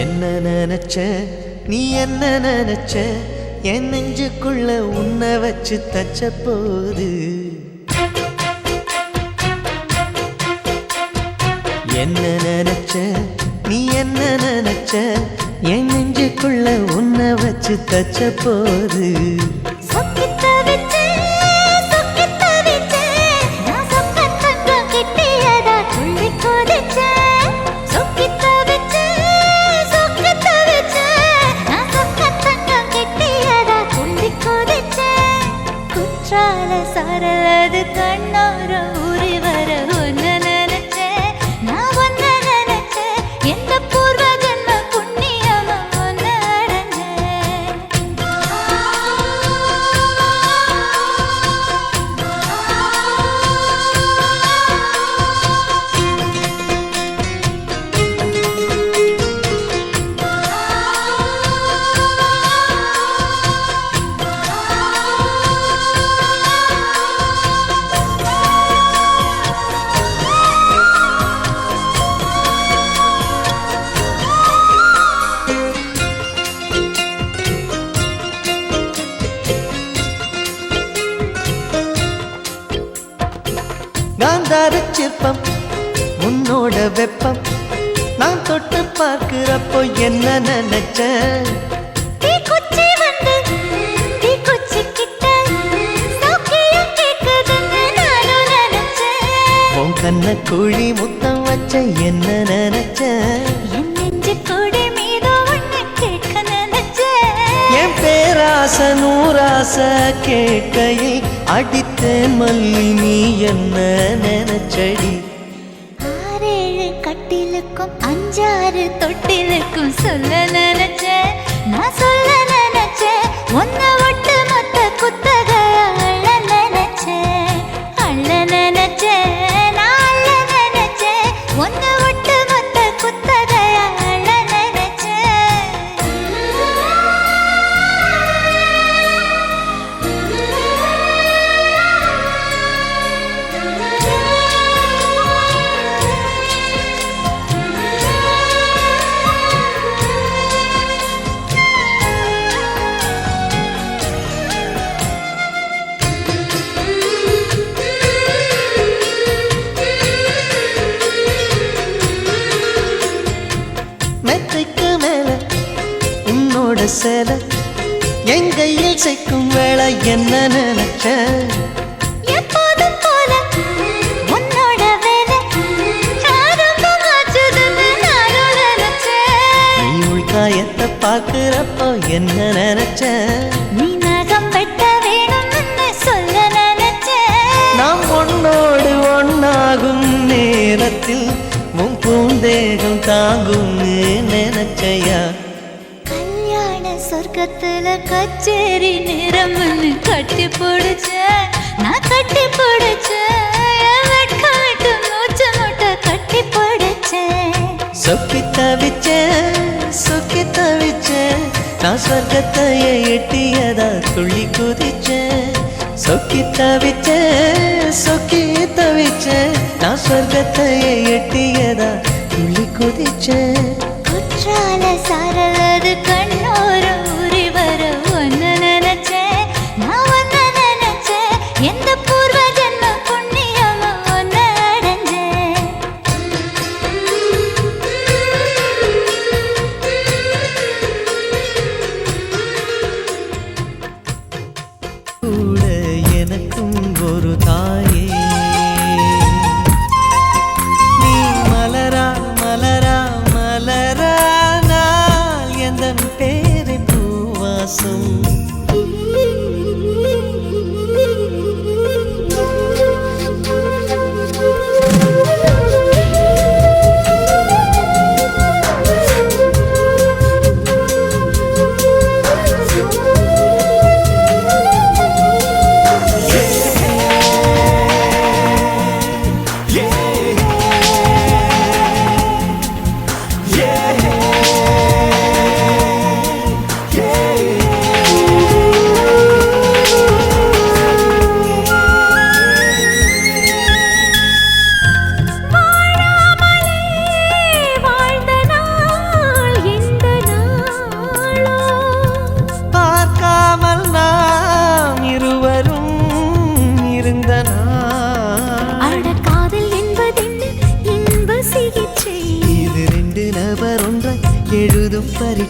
என்ன நினைச்ச நீ என்ன நினைச்ச என் நெஞ்சுக்குள்ள உன்னை வச்சு தச்ச போது என்ன நினைச்ச நீ என்ன நினைச்ச என் நெஞ்சுக்குள்ள உன்னை வச்சு தச்ச போது சரலது கண்ணோர ஊறி வர ஒன்னு நினைச்சேன் நான் ஒன்னு நினைச்சேன் எந்த பூர்வ ஜன்ம புண்ணியமா ஒன்னு காந்தார சிற்பம் உன்னோட வெப்பம் நான் தொட்டு பார்க்கிறப்போ என்ன நினைச்ச உன் கண்ண குழி முத்தம் வச்ச என்ன நினைச்ச என் பேராச நூராச கேட்கையில் அடித்தேன் மல்லி நீ என்ன நினைச்சடி ஆறேழு கட்டிலுக்கும் அஞ்சாறு தொட்டிலுக்கும் சொல்ல நினைச்சேன் நான் சொல்ல நினைச்சேன் ஒன்ன ஒட்டு மொத்த குத்தக அள்ள நினைச்சேன் நான் அள்ள நினைச்சேன் ஒன்ன ஒட்டு மொத்த குத்தக அள்ள மெத்தைக்கு மேல உன்னோட சேல என் கையில் சேர்க்கும் வேளை என்ன நினைச்ச எப்போதும் போல உன்னோட வேலை ஆரம்பமாச்சுதுன்னு நானும் நினைச்சேன் நீ உள்காயத்தை பார்க்கிறப்போ என்ன நினைச்ச நீ நகம் வெட்ட வேணும்னு சொல்ல நினைச்சேன் நாம் ஒன்னோடு ஒன்னாகும் நேரத்தில் உன் பூந்தேகம் தாங்கும்னு நினைச்சையா கல்யாண சொர்க்கத்துல கச்சேரி நிறம்னு கட்டி பிடிச்சேன் நான் கட்டி பிடிச்சேன் வெட்கம் விட்டு மூச்சு முட்டை கட்டி பிடிச்சேன் சொக்கி தவிச்சேன் நான் சொர்க்கத்தையே எட்டியதா துள்ளி குதிச்சேன் சொக்கி தவிச்சேன் நான் சொர்க்கத்தையே எட்டியதா துள்ளி குதிச்சேன் குற்றால சாரலது கண்ணோர ஊறி வர ஒன்னு நினைச்சேன் நான் ஒன்னு நினைச்சேன் எந்த பூர்வ ஜன்ம புண்ணியமா ஒன்னு அடைஞ்சேன் கூட எனக்கும் ஒரு தாயே நீ மலரா மலரா மலரா நாள் இந்த நாள். அட காதல் என்பதென்ன இன்ப சிகிச்சை, இது 2 நபர் ஒன்றாய் எழுதும் பரீட்சை.